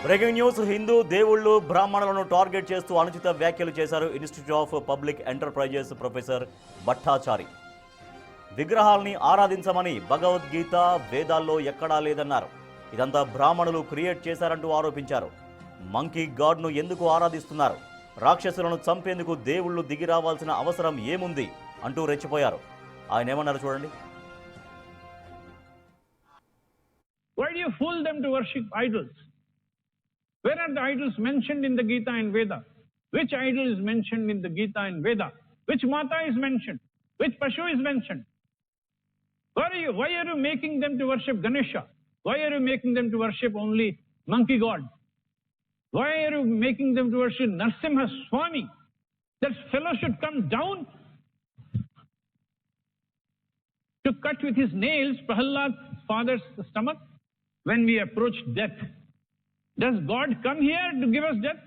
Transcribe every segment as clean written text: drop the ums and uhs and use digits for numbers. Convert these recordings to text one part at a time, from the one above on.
Breaking news. Hindu దేవుళ్ళు బ్రాహ్మణులను target చేస్తూ అనుచిత వ్యాఖ్యలు చేశారు institute of public enterprises professor Bhattachari. విగ్రహాల్ని ఆరాధించమని భగవద్గీత వేదాల్లో ఎక్కడా లేదన్నారు. ఇదంతా బ్రాహ్మణులు క్రియేట్ చేశారంటూ ఆరోపించారు. మంకీ గాడ్ను ఎందుకు ఆరాధిస్తున్నారు? రాక్షసులను చంపేందుకు దేవుళ్ళు దిగి రావాల్సిన అవసరం ఏముంది అంటూ రెచ్చిపోయారు. ఆయన ఏమన్నారు చూడండి. Why do you fool them to worship idols? Where are the idols mentioned in the Gita and Veda? Which idol is mentioned in the Gita and Veda? Which Mata is mentioned? Which Pashu is mentioned? Why are you making them to worship Ganesha? Why are you making them to worship only monkey god? Why are you making them to worship Narsimha Swami? That fellow should come down to cut with his nails Prahlad's father's stomach when we approach death. Does God come here to give us death?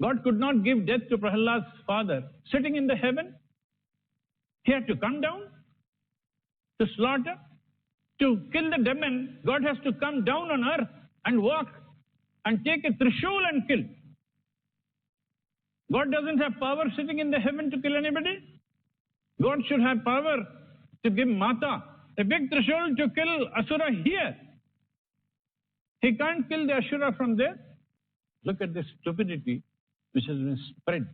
God could not give death to Prahlad's father sitting in the heaven. He had to come down to slaughter, to kill the demon. God has to come down on earth and walk and take a trishul and kill. God doesn't have power sitting in the heaven to kill anybody. God should have power to give Mata a big trishul to kill Asura here. He can't kill the Asura from there. Look at the stupidity which has been spread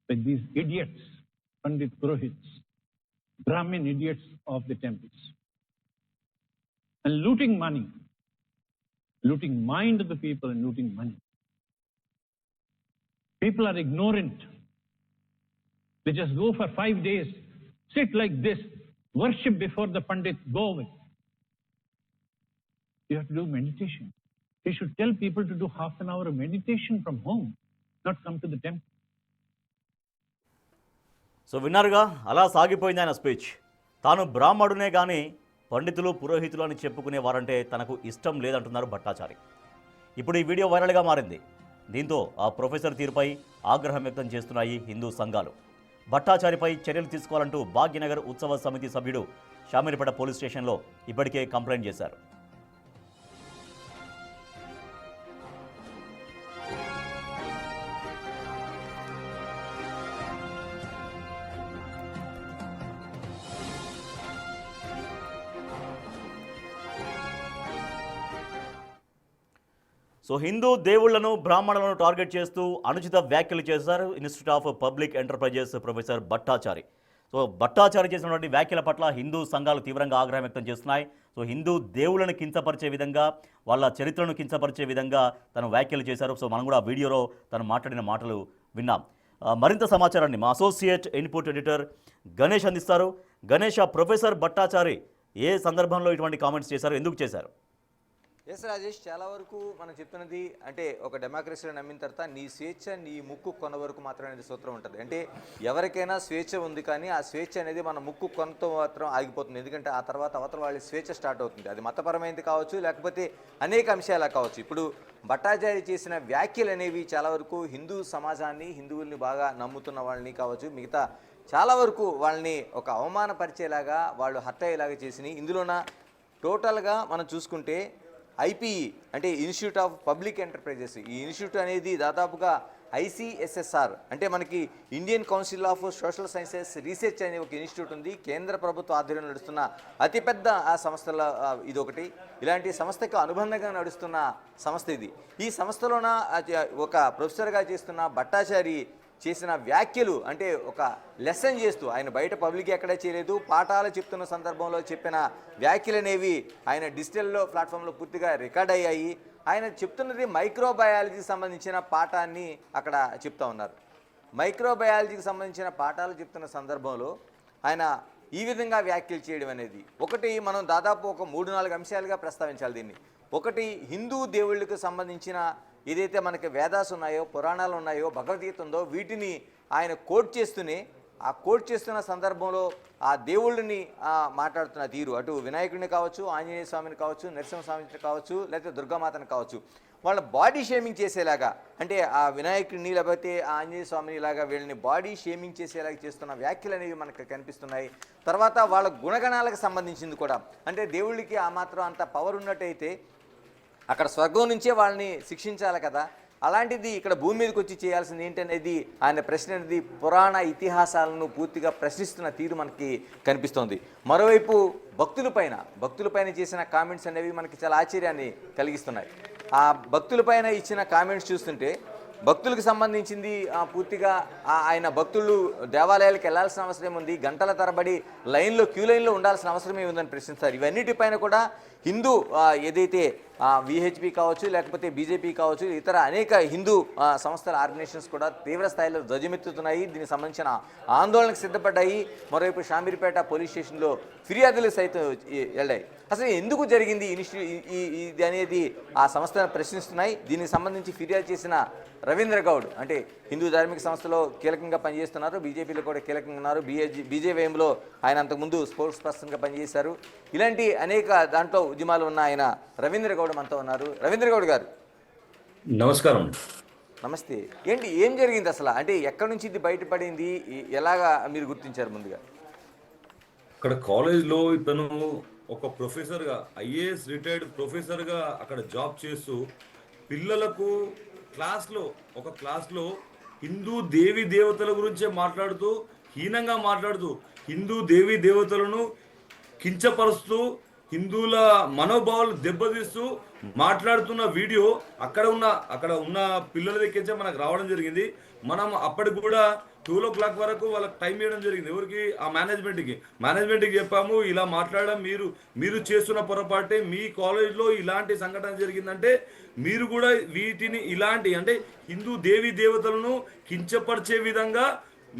by these idiots, Pandit Purohits, Brahmin idiots of the temples. And looting money, looting mind of the people and looting money. People are ignorant. They just go for 5 days, sit like this, worship before the Pandit, go away. You have to do meditation. You should tell people to do half an hour of meditation from home, not come to the temple. So విన్నారుగా, అలా సాగిపోయింది ఆయన speech. తాను బ్రాహ్మణునే కానీ పండితులు పురోహితులు అని చెప్పుకునేవారంటే తనకు ఇష్టం లేదంటున్నారు భట్టాచారి. ఇప్పుడు ఈ వీడియో వైరల్గా మారింది. దీంతో ఆ ప్రొఫెసర్ తీరుపై ఆగ్రహం వ్యక్తం చేస్తున్నాయి హిందూ సంఘాలు. భట్టాచారిపై చర్యలు తీసుకోవాలంటూ భాగ్యనగర్ ఉత్సవ సమితి సభ్యుడు షామీర్పేట పోలీస్ స్టేషన్లో ఇప్పటికే కంప్లైంట్ చేశారు. సో హిందూ దేవుళ్లను బ్రాహ్మణులను టార్గెట్ చేస్తూ అనుచిత వ్యాఖ్యలు చేశారు institute of public enterprises professor Bhattachari. So Bhattachari చేసినటువంటి వ్యాఖ్యల పట్ల హిందూ సంఘాలు తీవ్రంగా ఆగ్రహం వ్యక్తం చేస్తున్నాయి. సో హిందూ దేవుళ్లను కించపరిచే విధంగా, వాళ్ళ చరిత్రను కించపరిచే విధంగా తను వ్యాఖ్యలు చేశారు. సో మనం కూడా ఆ వీడియోలో తను మాట్లాడిన మాటలు విన్నాం. మరింత సమాచారాన్ని మా అసోసియేట్ ఇన్పుట్ ఎడిటర్ గణేష్ అందిస్తారు. గణేష్, ప్రొఫెసర్ భట్టాచారి ఏ సందర్భంలో ఇటువంటి కామెంట్స్ చేశారు, ఎందుకు చేశారు? ఎస్ రాజేష్, చాలా వరకు మనం చెప్తున్నది అంటే ఒక డెమోక్రసీలో నమ్మిన తర్వాత నీ స్వేచ్ఛ నీ ముక్కు కొన వరకు మాత్రమే అనేది సూత్రం ఉంటుంది. అంటే ఎవరికైనా స్వేచ్ఛ ఉంది, కానీ ఆ స్వేచ్ఛ అనేది మన ముక్కు కొనతో మాత్రం ఆగిపోతుంది. ఎందుకంటే ఆ తర్వాత అవతల వాళ్ళ స్వేచ్ఛ స్టార్ట్ అవుతుంది. అది మతపరమైనది కావచ్చు, లేకపోతే అనేక అంశాలు కావచ్చు. ఇప్పుడు భట్టాచారి చేసిన వ్యాఖ్యలు అనేవి చాలా వరకు హిందూ సమాజాన్ని, హిందువుల్ని బాగా నమ్ముతున్న వాళ్ళని కావచ్చు, మిగతా చాలా వరకు వాళ్ళని ఒక అవమానపరిచేలాగా, వాళ్ళు హర్ట్ అయ్యేలాగా చేసినాయి. ఇందులోన టోటల్గా మనం చూసుకుంటే ఐపీఈ అంటే ఇన్స్టిట్యూట్ ఆఫ్ పబ్లిక్ ఎంటర్ప్రైజెస్, ఈ ఇన్స్టిట్యూట్ అనేది దాదాపుగా ICSSR అంటే మనకి Indian council of social sciences research అనే ఒక ఇన్స్టిట్యూట్ ఉంది. కేంద్ర ప్రభుత్వ ఆధ్వర్యంలో నడుస్తున్న అతిపెద్ద ఆ సంస్థల ఇది ఒకటి. ఇలాంటి సంస్థకు అనుబంధంగా నడుస్తున్న సంస్థ ఇది. ఈ సంస్థలోన ఒక ప్రొఫెసర్గా చేస్తున్న భట్టాచారి చేసిన వ్యాఖ్యలు అంటే ఒక లెసన్ చేస్తూ, ఆయన బయట పబ్లిక్ ఎక్కడా చేయలేదు, పాఠాలు చెప్తున్న సందర్భంలో చెప్పిన వ్యాఖ్యలు అనేవి ఆయన డిజిటల్లో ప్లాట్ఫామ్లో పూర్తిగా రికార్డ్ అయ్యాయి. ఆయన చెప్తున్నది మైక్రోబయాలజీకి సంబంధించిన పాఠాన్ని అక్కడ చెప్తా ఉన్నారు. మైక్రోబయాలజీకి సంబంధించిన పాఠాలు చెప్తున్న సందర్భంలో ఆయన ఈ విధంగా వ్యాఖ్యలు చేయడం అనేది ఒకటి, మనం దాదాపు ఒక 3-4 అంశాలుగా ప్రస్తావించాలి దీన్ని. ఒకటి, హిందూ దేవుళ్ళకు సంబంధించిన ఏదైతే మనకి వేదాస్ ఉన్నాయో, పురాణాలు ఉన్నాయో, భగవద్గీత ఉందో, వీటిని ఆయన కోట్ చేస్తూనే, ఆ కోట్ చేస్తున్న సందర్భంలో ఆ దేవుళ్ళని మాట్లాడుతున్న తీరు, అటు వినాయకుడిని కావచ్చు, ఆంజనేయ స్వామిని కావచ్చు, నరసింహస్వామిని కావచ్చు, లేకపోతే దుర్గామాతను కావచ్చు, వాళ్ళ బాడీ షేమింగ్ చేసేలాగా, అంటే ఆ వినాయకుడిని లేకపోతే ఆ ఆంజనేయ స్వామిని ఇలాగా వీళ్ళని బాడీ షేమింగ్ చేసేలాగా చేస్తున్న వ్యాఖ్యలు అనేవి మనకు కనిపిస్తున్నాయి. తర్వాత వాళ్ళ గుణగణాలకు సంబంధించింది కూడా, అంటే దేవుళ్ళకి ఆ మాత్రం అంత పవర్ ఉన్నట్టయితే అక్కడ స్వర్గం నుంచే వాళ్ళని శిక్షించాలి కదా, అలాంటిది ఇక్కడ భూమి మీదకి వచ్చి చేయాల్సింది ఏంటనేది ఆయన ప్రశ్న అనేది పురాణ ఇతిహాసాలను పూర్తిగా ప్రశ్నిస్తున్న తీరు మనకి కనిపిస్తోంది. మరోవైపు భక్తులపైన చేసిన కామెంట్స్ అనేవి మనకి చాలా ఆశ్చర్యాన్ని కలిగిస్తున్నాయి. ఆ భక్తులపైన ఇచ్చిన కామెంట్స్ చూస్తుంటే భక్తులకు సంబంధించింది పూర్తిగా ఆయన భక్తులు దేవాలయాలకు వెళ్లాల్సిన అవసరం ఉంది, గంటల తరబడి క్యూ లైన్లో ఉండాల్సిన అవసరం ఏముందని ప్రశ్నిస్తారు. ఇవన్నిటిపైన కూడా హిందూ ఏదైతే విహెచ్పి కావచ్చు, లేకపోతే బీజేపీ కావచ్చు, ఇతర అనేక హిందూ సంస్థల ఆర్గనైజేషన్స్ కూడా తీవ్ర స్థాయిలో ధ్వజమెత్తుతున్నాయి, దీనికి సంబంధించిన ఆందోళనకు సిద్ధపడ్డాయి. మరోవైపు షామీర్పేట పోలీస్ స్టేషన్లో ఫిర్యాదులు సైతం వెళ్ళాయి. అసలు ఎందుకు జరిగింది ఇది అనేది ఆ సంస్థను ప్రశ్నిస్తున్నాయి. దీనికి సంబంధించి ఫిర్యాదు చేసిన రవీంద్ర గౌడ్, అంటే హిందూ ధార్మిక సంస్థలో కీలకంగా పనిచేస్తున్నారు, బీజేపీలో కూడా కీలకంగా ఉన్నారు, బీజేవైఎంలో ఆయన అంతకుముందు స్పోర్ట్స్ పర్సన్గా పనిచేశారు. ఇలాంటి అనేక దాంట్లో ఉద్యమాలు ఉన్న ఆయన రవీంద్ర గౌడ్ మనతో ఉన్నారు. రవీంద్ర గౌడ్ గారు నమస్కారం. నమస్తే. ఏం జరిగింది అసలు, అంటే ఎక్కడి నుంచి ఇది బయటపడింది, ఎలాగా మీరు గుర్తించారు? ముందుగా అక్కడ కాలేజ్లో ఇతను ఒక ప్రొఫెసర్గా, ఐఏఎస్ రిటైర్డ్ ప్రొఫెసర్గా అక్కడ జాబ్ చేస్తూ పిల్లలకు ఒక క్లాస్లో హిందూ దేవి దేవతల గురించే మాట్లాడుతూ, హీనంగా మాట్లాడుతూ, హిందూ దేవి దేవతలను కించపరుస్తూ, హిందువుల మనోభావాలు దెబ్బతీస్తూ మాట్లాడుతున్న వీడియో అక్కడ ఉన్న పిల్లల దగ్గర మనకు రావడం జరిగింది. మనం అప్పటికి కూడా 12 o'clock వరకు వాళ్ళకి టైం ఇవ్వడం జరిగింది. ఎవరికి? ఆ మేనేజ్మెంట్కి చెప్పాము, ఇలా మాట్లాడడం మీరు చేస్తున్న పొరపాటే, మీ కాలేజ్లో ఇలాంటి సంఘటన జరిగిందంటే మీరు కూడా వీటిని ఇలాంటి అంటే హిందూ దేవి దేవతలను కించపరిచే విధంగా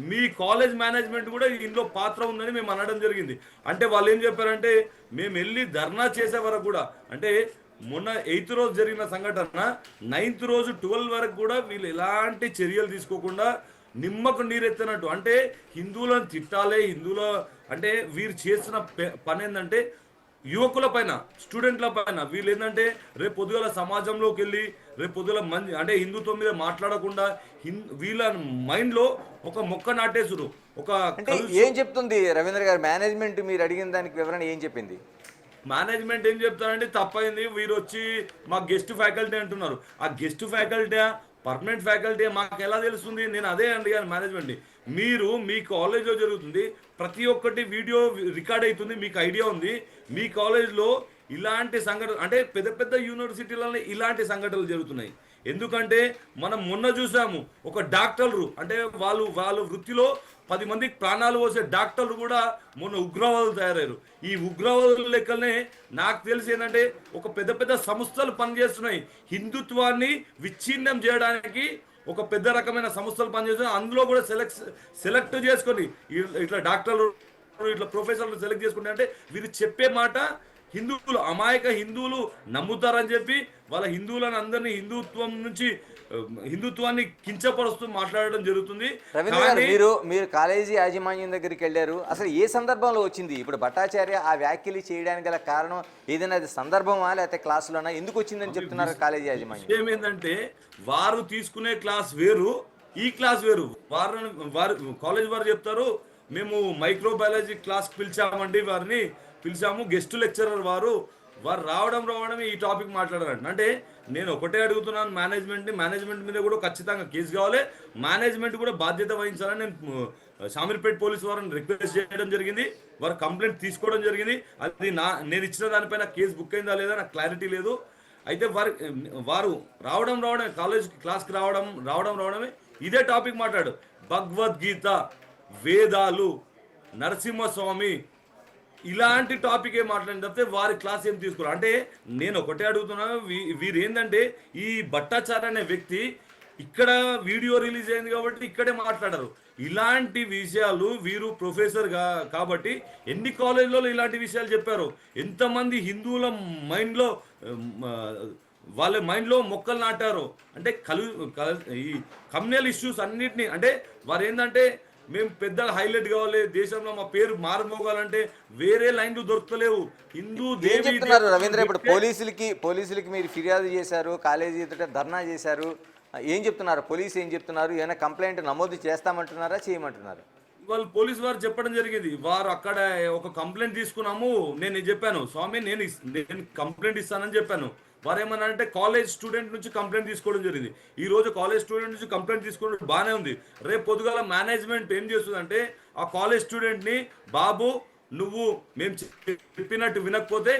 మీ కాలేజ్ మేనేజ్మెంట్ కూడా ఇందులో పాత్ర ఉందని మేము అనడం జరిగింది. అంటే వాళ్ళు ఏం చెప్పారంటే, మేము వెళ్ళి ధర్నా చేసే వరకు కూడా, అంటే మొన్న 8th రోజు జరిగిన సంఘటన 9th రోజు 12 వరకు కూడా వీళ్ళు ఎలాంటి చర్యలు తీసుకోకుండా నిమ్మకు నీరెత్తినట్టు, అంటే హిందువులను తిట్టాలి, అంటే వీరు చేసిన పని ఏంటంటే యువకుల పైన, స్టూడెంట్ల పైన వీళ్ళు ఏంటంటే రేపు పొద్దుగల సమాజంలోకి వెళ్ళి రేపు పొద్దుగల అంటే హిందుత్వం మీద మాట్లాడకుండా వీళ్ళ మైండ్లో ఒక మొక్క నాటేసురు. ఏం చెప్తుంది రవీంద్ర గారు మేనేజ్మెంట్? మీరు అడిగిన దానికి వివరణ ఏం చెప్పింది? మేనేజ్మెంట్ ఏం చెప్తారంటే, తప్పైంది, వీరు వచ్చి మా గెస్ట్ ఫ్యాకల్టీ అంటున్నారు. ఆ గెస్ట్ ఫ్యాకల్టీ పర్మనెంట్ ఫ్యాకల్టీ మాకు ఎలా తెలుస్తుంది? నేను అదే అడిగాను మేనేజ్మెంట్. మీరు మీ కాలేజ్లో జరుగుతుంది, ప్రతి ఒక్కటి వీడియో రికార్డ్ అవుతుంది, మీకు ఐడియా ఉంది. మీ కాలేజ్లో ఇలాంటి సంఘటనలు, అంటే పెద్ద పెద్ద యూనివర్సిటీలలో ఇలాంటి సంఘటనలు జరుగుతున్నాయి. ఎందుకంటే మనం మొన్న చూసాము, ఒక డాక్టర్లు, అంటే వాళ్ళు వృత్తిలో 10 మందికి ప్రాణాలు పోసే డాక్టర్లు కూడా మొన్న ఉగ్రవాదులు తయారయ్యారు. ఈ ఉగ్రవాదుల లెక్కలనే నాకు తెలిసి ఏంటంటే ఒక పెద్ద సంస్థలు పనిచేస్తున్నాయి, హిందుత్వాన్ని విచ్ఛిన్నం చేయడానికి ఒక పెద్ద రకమైన సంస్థలు పనిచేస్తున్నాయి. అందులో కూడా సెలెక్ట్ చేసుకొని ఇట్లా డాక్టర్లు, ఇట్లా ప్రొఫెసర్లు సెలెక్ట్ చేసుకుంటే, అంటే వీరు చెప్పే మాట హిందువులు, అమాయక హిందువులు నమ్ముతారని చెప్పి వాళ్ళ హిందువులను అందరినీ హిందుత్వాన్ని కించపరుస్తూ మాట్లాడడం జరుగుతుంది. మీరు కాలేజీ యాజమాన్యం దగ్గరికి వెళ్ళారు, అసలు ఏ సందర్భంలో వచ్చింది? ఇప్పుడు భట్టాచార్య ఆ వ్యాఖ్యలు చేయడానికి గల కారణం ఏదైనా సందర్భమా, లేకపోతే క్లాసులోనా, ఎందుకు వచ్చిందని చెప్తున్నారు కాలేజీ యాజమాన్యం? ఏమేంటంటే వారు తీసుకునే క్లాస్ వేరు, ఈ క్లాస్ వేరు. వారు కాలేజ్ వారు చెప్తారు, మేము మైక్రోబయాలజీ క్లాస్కి పిలిచామండి, వారిని పిలిచాము, గెస్ట్ లెక్చరర్ వారు రావడం ఈ టాపిక్ మాట్లాడారంట. అంటే నేను ఒకటే అడుగుతున్నాను మేనేజ్మెంట్ మీద కూడా ఖచ్చితంగా కేసు కావాలి, మేనేజ్మెంట్ కూడా బాధ్యత వహించాలని నేను షామీర్పేట పోలీసు వారిని రిక్వెస్ట్ చేయడం జరిగింది. వారు కంప్లైంట్ తీసుకోవడం జరిగింది. అది నేను ఇచ్చిన దానిపైన కేసు బుక్ అయిందా లేదా నాకు క్లారిటీ లేదు. అయితే వారు రావడమే క్లాస్కి రావడమే ఇదే టాపిక్ మాట్లాడు, భగవద్గీత, వేదాలు, నరసింహస్వామి, ఇలాంటి టాపిక్ ఏం మాట్లాడిన తప్పితే వారి క్లాస్ ఏం తీసుకోరు. అంటే నేను ఒకటే అడుగుతున్నాను, వీరు ఏంటంటే ఈ భట్టాచార్య అనే వ్యక్తి ఇక్కడ వీడియో రిలీజ్ అయింది కాబట్టి ఇక్కడే మాట్లాడారు. ఇలాంటి విషయాలు వీరు ప్రొఫెసర్ కాబట్టి ఎన్ని కాలేజీలలో ఇలాంటి విషయాలు చెప్పారు, ఎంతమంది హిందువుల వాళ్ళ మైండ్లో మొక్కలు నాటారు. అంటే ఈ కమ్యూనల్ ఇష్యూస్ అన్నిటినీ, అంటే వారు ఏంటంటే మేము పెద్దగా హైలైట్ కావాలి, దేశంలో మా పేరు మారుమోగాలంటే వేరే లైన్లు దొరకలేవు. హిందూ దేవి చెప్తున్నారు రవీంద్ర. ఇప్పుడు పోలీసులకి మీరు ఫిర్యాదు చేశారు, కాలేజీ ఎదుట ధర్నా చేశారు, ఏం చెప్తున్నారు? పోలీసు ఏం చెప్తున్నారు? ఏమైనా కంప్లైంట్ నమోదు చేస్తామంటున్నారా, చేయమంటున్నారు? వాళ్ళు పోలీసు వారు చెప్పడం జరిగింది, వారు అక్కడ ఒక కంప్లైంట్ తీసుకున్నాము. నేను చెప్పాను, స్వామి నేను కంప్లైంట్ ఇస్తానని చెప్పాను. వారు ఏమన్నా అంటే కాలేజ్ స్టూడెంట్ నుంచి కంప్లైంట్ తీసుకోవడం జరిగింది. ఈ రోజు కాలేజ్ స్టూడెంట్ నుంచి కంప్లైంట్ తీసుకోవడం బాగానే ఉంది. రేపు పొద్దుగాల మేనేజ్మెంట్ ఏం చేస్తుందంటే ఆ కాలేజ్ స్టూడెంట్ని, బాబు నువ్వు మేము చెప్పినట్టు వినకపోతే,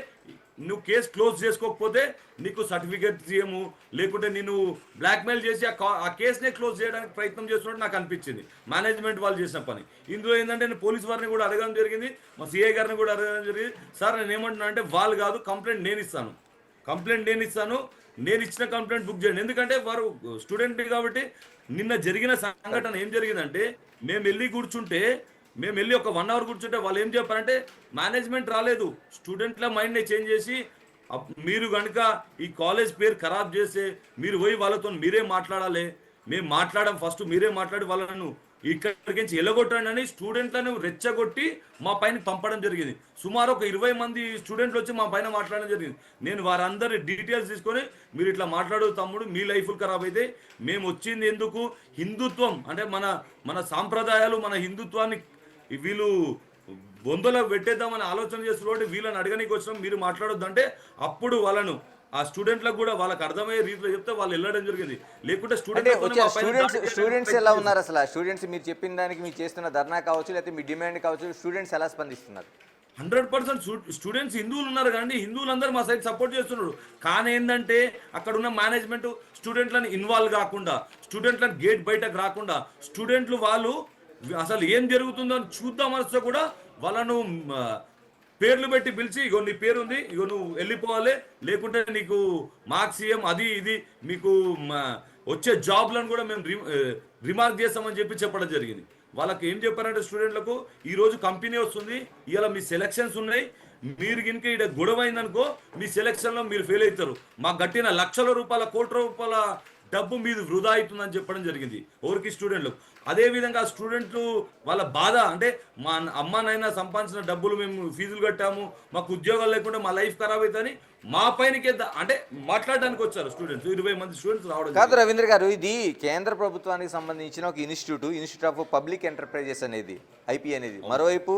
నువ్వు కేసు క్లోజ్ చేసుకోకపోతే నీకు సర్టిఫికేట్ ఇయ్యము, లేకుంటే నేను బ్లాక్మెయిల్ చేసి ఆ కేసునే క్లోజ్ చేయడానికి ప్రయత్నం చేస్తున్నట్టు నాకు అనిపించింది మేనేజ్మెంట్ వాళ్ళు చేసిన పని. ఇందులో ఏంటంటే నేను పోలీస్ వారిని కూడా అడగడం జరిగింది, మా సిఐ గారిని కూడా అడగడం జరిగింది. సార్ నేను ఏమంటున్నా అంటే వాళ్ళు కాదు, కంప్లైంట్ నేను ఇస్తాను, నేను ఇచ్చిన కంప్లైంట్ బుక్ చేయండి. ఎందుకంటే వారు స్టూడెంట్ కాబట్టి నిన్న జరిగిన సంఘటన ఏం జరిగిందంటే మేము వెళ్ళి ఒక 1 అవర్ కూర్చుంటే వాళ్ళు ఏం చెప్పారంటే మేనేజ్మెంట్ రాలేదు, స్టూడెంట్ల మైండ్ని చేంజ్ చేసి మీరు కనుక ఈ కాలేజ్ పేరు ఖరాబ్ చేస్తే మీరు పోయి వాళ్ళతో మీరే మాట్లాడాలి, మేము మాట్లాడడం ఫస్ట్ మీరే మాట్లాడి వాళ్ళను ఇక్కడికి నుంచి ఎలగొట్టండి అని స్టూడెంట్లను రెచ్చగొట్టి మా పైన పంపడం జరిగింది. సుమారు ఒక 20 మంది స్టూడెంట్లు వచ్చి మా పైన మాట్లాడడం జరిగింది. నేను వారందరి డీటెయిల్స్ తీసుకొని మీరు ఇట్లా మాట్లాడు తమ్ముడు, మీ లైఫ్లు ఖరాబ్ అయితే మేము వచ్చింది ఎందుకు, హిందుత్వం అంటే మన సాంప్రదాయాలు, మన హిందుత్వాన్ని వీళ్ళు బొందలో పెట్టేద్దామని ఆలోచన చేస్తున్నప్పుడు వీళ్ళని అడగడానికి వచ్చినాం, మీరు మాట్లాడొద్దు అంటే అప్పుడు వాళ్ళను ఆ స్టూడెంట్లకు కూడా వాళ్ళకి అర్థమయ్యే రీతిలో చెప్తే వాళ్ళు వెళ్ళడం జరిగింది. లేకుంటే స్టూడెంట్స్ ఎలా ఉన్నారు అసలు? స్టూడెంట్స్ మీరు చెప్పిన దానికి మీరు చేస్తున్న ధర్నా కావచ్చు, లేకపోతే మీ డిమాండ్ కావచ్చు, స్టూడెంట్స్ ఎలా స్పందిస్తున్నారు? 100% స్టూడెంట్స్ హిందువులు ఉన్నారు కానీ హిందువులందరూ మా సైడ్ సపోర్ట్ చేస్తున్నారు. కానీ ఏంటంటే అక్కడ ఉన్న మేనేజ్మెంట్ స్టూడెంట్లను ఇన్వాల్వ్ కాకుండా, స్టూడెంట్లను గేట్ బయటకు రాకుండా, స్టూడెంట్లు వాళ్ళు అసలు ఏం జరుగుతుందో అని చూద్దామనిస్తే కూడా వాళ్ళను పేర్లు పెట్టి పిలిచి, ఇగో నీ పేరు ఉంది, ఇగో నువ్వు వెళ్ళిపోవాలి, లేకుంటే నీకు మార్క్స్ ఇయ్యం, అది ఇది మీకు వచ్చే జాబ్లను కూడా మేము రిమార్క్ చేస్తామని చెప్పడం జరిగింది. వాళ్ళకి ఏం చెప్పారంటే స్టూడెంట్లకు ఈరోజు కంపెనీ వస్తుంది, ఇవాళ మీ సెలక్షన్స్ ఉన్నాయి, మీరు కనుక ఇక్కడ గొడవ అయిందనుకో మీ సెలక్షన్లో మీరు ఫెయిల్ అవుతారు, మాకు కట్టిన లక్షల రూపాయల కోట్ల రూపాయల డబ్బు మీది వృధా అవుతుందని చెప్పడం జరిగింది ఎవరికి, స్టూడెంట్లకు. అదేవిధంగా స్టూడెంట్లు వాళ్ళ బాధ అంటే మా అమ్మనైనా సంపాదించిన డబ్బులు మేము ఫీజులు కట్టాము, మాకు ఉద్యోగాలు లేకుండా మా లైఫ్ ఖరాబ్ అవుతుందని మా పైనకే అంటే మాట్లాడడానికి వచ్చారు స్టూడెంట్స్. 20 మంది స్టూడెంట్స్ రావడం కాదు రవీంద్ర గారు, ఇది కేంద్ర ప్రభుత్వానికి సంబంధించిన ఒక ఇన్స్టిట్యూట్ ఆఫ్ పబ్లిక్ ఎంటర్ప్రైజెస్ అనేది, ఐపీ అనేది. మరోవైపు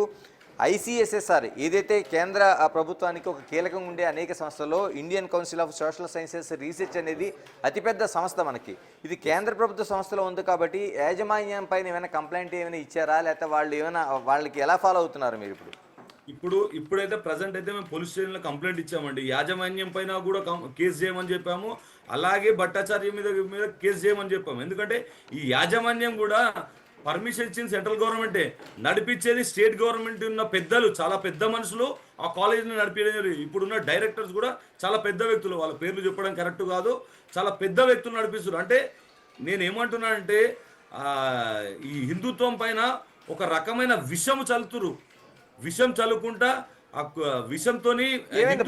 ICSSR ఏదైతే కేంద్ర ప్రభుత్వానికి ఒక కీలకంగా ఉండే అనేక సంస్థల్లో Indian council of social sciences research అనేది అతిపెద్ద సంస్థ మనకి. ఇది కేంద్ర ప్రభుత్వ సంస్థలో ఉంది కాబట్టి యాజమాన్యం పైన ఏమైనా కంప్లైంట్ ఏమైనా ఇచ్చారా, లేకపోతే వాళ్ళకి ఎలా ఫాలో అవుతున్నారు మీరు ఇప్పుడైతే ప్రజెంట్ అయితే మేము పోలీస్ స్టేషన్లో కంప్లైంట్ ఇచ్చామండి. యాజమాన్యం పైన కూడా కేసు చేయమని చెప్పాము, అలాగే భట్టాచార్య మీద కేసు చేయమని చెప్పాము. ఎందుకంటే ఈ యాజమాన్యం కూడా పర్మిషన్ ఇచ్చింది సెంట్రల్ గవర్నమెంటే, నడిపించేది స్టేట్ గవర్నమెంట్ ఉన్న పెద్దలు, చాలా పెద్ద మనుషులు ఆ కాలేజీని నడిపించడం. ఇప్పుడున్న డైరెక్టర్స్ కూడా చాలా పెద్ద వ్యక్తులు, వాళ్ళ పేర్లు చెప్పడం కరెక్ట్ కాదు, చాలా పెద్ద వ్యక్తులు నడిపిస్తున్నారు. అంటే నేను ఏమంటున్నానంటే ఈ హిందుత్వం పైన ఒక రకమైన విషం చల్లుతురు, విషం చల్లుకుంటా విషంతో.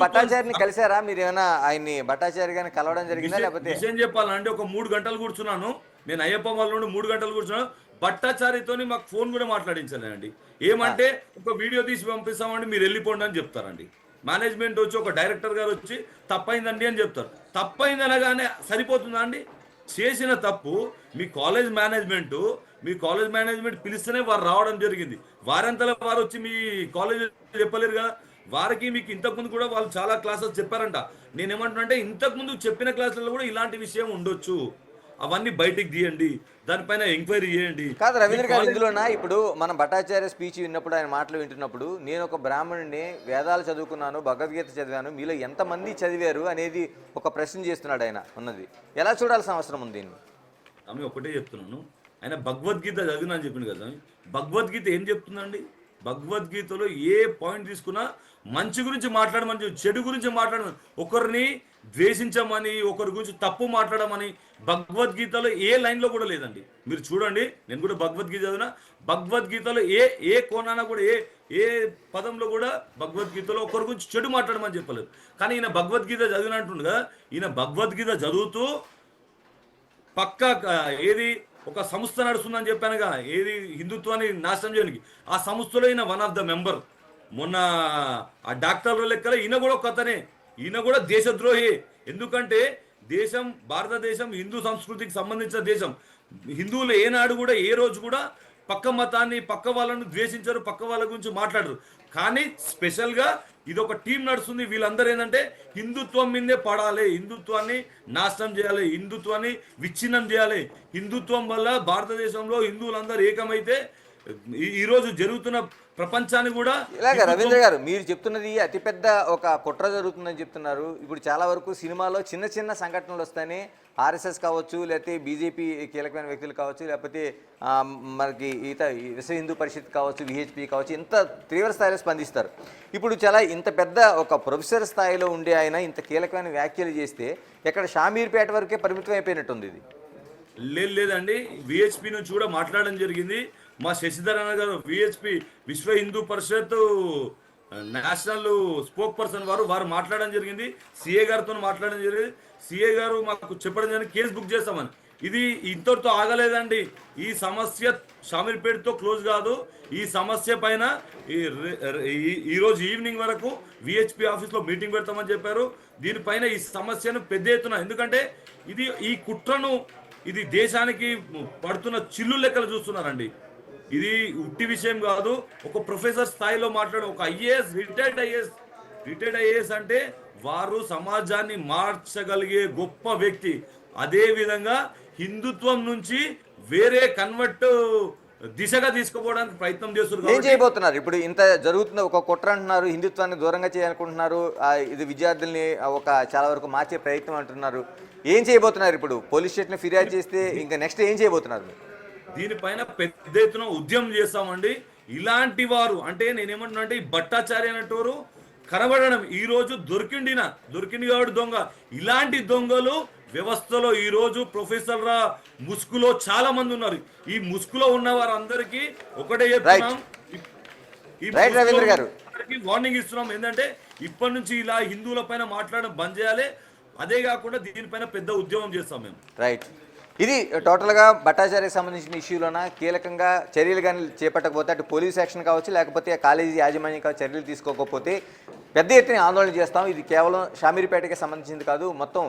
భట్టాచార్యని కలిసారా మీరు? ఏమైనా ఆయన్ని భట్టాచార్య గారిని కలవడం జరిగిందా? లేకపోతే విషయం చెప్పాలంటే ఒక 3 గంటలు కూర్చున్నాను నేను, అయ్యప్ప వాళ్ళ నుండి 3 గంటలు కూర్చున్నాను. భట్టాచార్యతోని మాకు ఫోన్ కూడా మాట్లాడించాలండి. ఏమంటే ఒక వీడియో తీసి పంపిస్తామండి, మీరు వెళ్ళిపోండి అని చెప్తారండి. మేనేజ్మెంట్ వచ్చి ఒక డైరెక్టర్ గారు వచ్చి తప్పైందండి అని చెప్తారు. తప్పైంది అనగానే సరిపోతుందా అండి? చేసిన తప్పు మీ కాలేజ్ మేనేజ్మెంట్ పిలిస్తేనే వారు రావడం జరిగింది. వారంతలో వారు వచ్చి మీ కాలేజ్ చెప్పలేరు కదా. వారికి మీకు ఇంతకుముందు కూడా వాళ్ళు చాలా క్లాసెస్ చెప్పారంట. నేనేమంటున్నా అంటే ఇంతకుముందు చెప్పిన క్లాసులలో కూడా ఇలాంటి విషయం ఉండొచ్చు, అవన్నీ బయటికి తీయండి, దానిపైన ఎంక్వైరీ చేయండి. కాదు రవీంద్ర గారు, ఇందులోనా ఇప్పుడు మనం భట్టాచార్య స్పీచ్ విన్నప్పుడు, ఆయన మాటలు వింటున్నప్పుడు, నేను ఒక బ్రాహ్మణుడిని, వేదాలు చదువుకున్నాను, భగవద్గీత చదివాను, మీలో ఎంతమంది చదివారు అనేది ఒక ప్రశ్న చేస్తున్నాడు ఆయన. ఉన్నది ఎలా చూడాల్సిన అవసరం ఉంది? ఆమె ఒకటే చెప్తున్నాను, ఆయన భగవద్గీత చదివినా అని చెప్పింది కదా. భగవద్గీత ఏం చెప్తుందండి? భగవద్గీతలో ఏ పాయింట్ తీసుకున్నా మంచి గురించి మాట్లాడమని, చెడు గురించి మాట్లాడమని, ఒకరిని ద్వేషించమని, ఒకరి గురించి తప్పు మాట్లాడమని భగవద్గీతలో ఏ లైన్లో కూడా లేదండి. మీరు చూడండి, నేను కూడా భగవద్గీత చదివిన, భగవద్గీతలో ఏ కోణాన కూడా ఏ పదంలో కూడా భగవద్గీతలో ఒకరి గురించి చెడు మాట్లాడమని చెప్పలేదు. కానీ ఈయన భగవద్గీత చదివినట్టుండు కదా, ఈయన భగవద్గీత చదువుతూ పక్క ఏది ఒక సంస్థ నడుస్తుందని చెప్పానుగా, ఏది హిందుత్వాన్ని నాశనం చేయడానికి, ఆ సంస్థలో ఈయన వన్ ఆఫ్ ద మెంబర్. మొన్న ఆ డాక్టర్ల లెక్కల ఈయన కూడా ఒక అతనే, ఈయన కూడా దేశద్రోహి. ఎందుకంటే దేశం, భారతదేశం హిందూ సంస్కృతికి సంబంధించిన దేశం. హిందువులు ఏనాడు కూడా ఏ రోజు కూడా పక్క మతాన్ని, పక్క వాళ్ళను ద్వేషించరు, పక్క వాళ్ళ గురించి మాట్లాడరు. కానీ స్పెషల్గా ఇది ఒక టీం నడుస్తుంది. వీళ్ళందరూ ఏంటంటే హిందుత్వం మీదే పడాలి, హిందుత్వాన్ని నాశనం చేయాలి, హిందుత్వాన్ని విచ్ఛిన్నం చేయాలి. హిందుత్వం వల్ల భారతదేశంలో హిందువులందరూ ఏకమైతే ఈరోజు జరుగుతున్న ప్రపంచాన్ని కూడా ఇలాగ రవీంద్ర గారు మీరు చెప్తున్నది అతిపెద్ద ఒక కుట్ర జరుగుతుందని చెప్తున్నారు. ఇప్పుడు చాలా వరకు సినిమాలో చిన్న చిన్న సంఘటనలు వస్తానే ఆర్ఎస్ఎస్ కావచ్చు, లేకపోతే బీజేపీ కీలకమైన వ్యక్తులు కావచ్చు, లేకపోతే మనకి విశ్వ హిందూ పరిషత్ కావచ్చు, విహెచ్పి కావచ్చు, ఇంత తీవ్ర స్థాయిలో స్పందిస్తారు. ఇప్పుడు చాలా ఇంత పెద్ద ఒక ప్రొఫెసర్ స్థాయిలో ఉండే ఆయన ఇంత కీలకమైన వ్యాఖ్యలు చేస్తే ఇక్కడ షామీర్పేట వరకే పరిమితం అయిపోయినట్టుంది ఇది. లేదండి, విహెచ్పి నుంచి కూడా మాట్లాడడం జరిగింది. మా శశిధర్ అన్న గారు విహెచ్పి విశ్వ Hindu Parishad national spoke person వారు మాట్లాడడం జరిగింది. సిఏ గారితో మాట్లాడడం జరిగింది. సిఏ గారు మాకు చెప్పడం జరిగింది కేసు బుక్ చేస్తామని. ఇది ఇంతటితో ఆగలేదండి. ఈ సమస్య షామీర్పేటతో క్లోజ్ కాదు. ఈ సమస్య పైన ఈరోజు ఈవినింగ్ వరకు విహెచ్పి ఆఫీస్లో మీటింగ్ పెడతామని చెప్పారు. దీనిపైన ఈ సమస్యను పెద్ద ఎత్తున, ఎందుకంటే ఈ కుట్రను ఇది దేశానికి పడుతున్న చిల్లు లెక్కలు చూస్తున్నారండి. ఇది ఉట్టి విషయం కాదు. ఒక ప్రొఫెసర్ స్థాయిలో మాట్లాడే ఒక ఐఏఎస్, రిటైర్డ్ ఐఏఎస్ అంటే వారు సమాజాన్ని మార్చగలిగే గొప్ప వ్యక్తి. అదే విధంగా హిందుత్వం నుంచి వేరే కన్వర్ట్ దిశగా తీసుకుపోవడానికి ప్రయత్నం చేస్తున్నారు. ఏం చేయబోతున్నారు ఇప్పుడు? ఇంత జరుగుతున్న ఒక కుట్ర అంటున్నారు, హిందుత్వాన్ని దూరంగా చేయాలనుకుంటున్నారు, ఇది విద్యార్థుల్ని చాలా వరకు మార్చే ప్రయత్నం అంటున్నారు. ఏం చేయబోతున్నారు ఇప్పుడు? పోలీస్ స్టేషన్ ఫిర్యాదు చేస్తే ఇంకా నెక్స్ట్ ఏం చేయబోతున్నారు? దీనిపైన పెద్ద ఎత్తున ఉద్యమం చేస్తామండి. ఇలాంటి వారు అంటే నేనేమంటున్నా అంటే ఈ భట్టాచార్య అనేటోరు కనబడడం ఈ రోజు దొరికింది కాబట్టి దొంగ. ఇలాంటి దొంగలు వ్యవస్థలో ఈ రోజు ప్రొఫెసర్ ముసుగులో చాలా మంది ఉన్నారు. ఈ ముసుగులో ఉన్న వారందరికీ ఒకటే చెప్తున్నాం, వార్నింగ్ ఇస్తున్నాం. ఏంటంటే ఇప్పటి నుంచి ఇలా హిందువుల పైన మాట్లాడడం బంద్ చేయాలి. అదే కాకుండా దీనిపైన పెద్ద ఉద్యమం చేస్తాం మేము. రైట్. ఇది టోటల్గా భట్టాచార్యకి సంబంధించిన ఇష్యూలోన కీలకంగా చర్యలు కానీ చేపట్టకపోతే, అటు పోలీస్ యాక్షన్ కావచ్చు, లేకపోతే కాలేజీ యాజమాన్యం కావచ్చు, చర్యలు తీసుకోకపోతే పెద్ద ఎత్తున ఆందోళన చేస్తాం. ఇది కేవలం షామీర్పేటకి సంబంధించింది కాదు, మొత్తం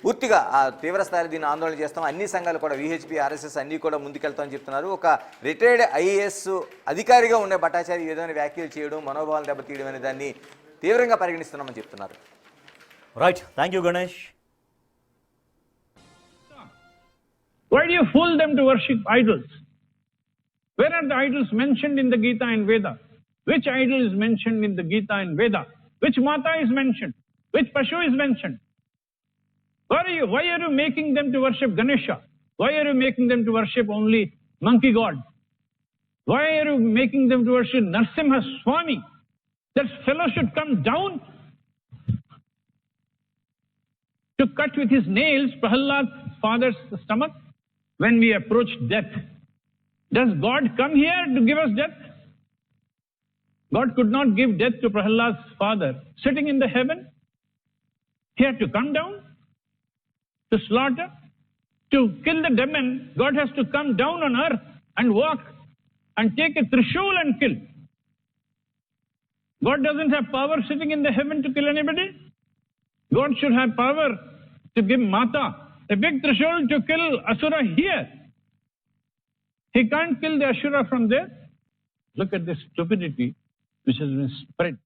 పూర్తిగా ఆ తీవ్ర స్థాయిలో దీన్ని ఆందోళన చేస్తాం. అన్ని సంఘాలు కూడా విహెచ్పి, ఆర్ఎస్ఎస్ అన్నీ కూడా ముందుకెళ్తామని చెప్తున్నారు. ఒక రిటైర్డ్ ఐఏఎస్ అధికారిగా ఉండే భట్టాచార్య ఏదైనా వ్యాఖ్యలు చేయడం, మనోభావాలు దెబ్బతీయడం అనే దాన్ని తీవ్రంగా పరిగణిస్తున్నామని చెప్తున్నారు. Right, thank you Ganesh. Why do you fool them to worship idols? Where are the idols mentioned in the Gita and Veda? Which idol is mentioned in the Gita and Veda? Which Mata is mentioned? Which Pashu is mentioned? Why are you making them to worship Ganesha? Why are you making them to worship only monkey god? Why are you making them to worship Narsimha Swami? That fellow should come down to cut with his nails Prahlad's father's stomach when we approach death. Does God come here to give us death? God could not give death to Prahlad's father sitting in the heaven. He had to come down to slaughter, to kill the demon. God has to come down on earth and walk and take a trishul and kill. God doesn't have power sitting in the heaven to kill anybody. God should have power to give Mata a big trishul to kill Asura here. He can't kill the Asura from there. Look at the stupidity which has been spread.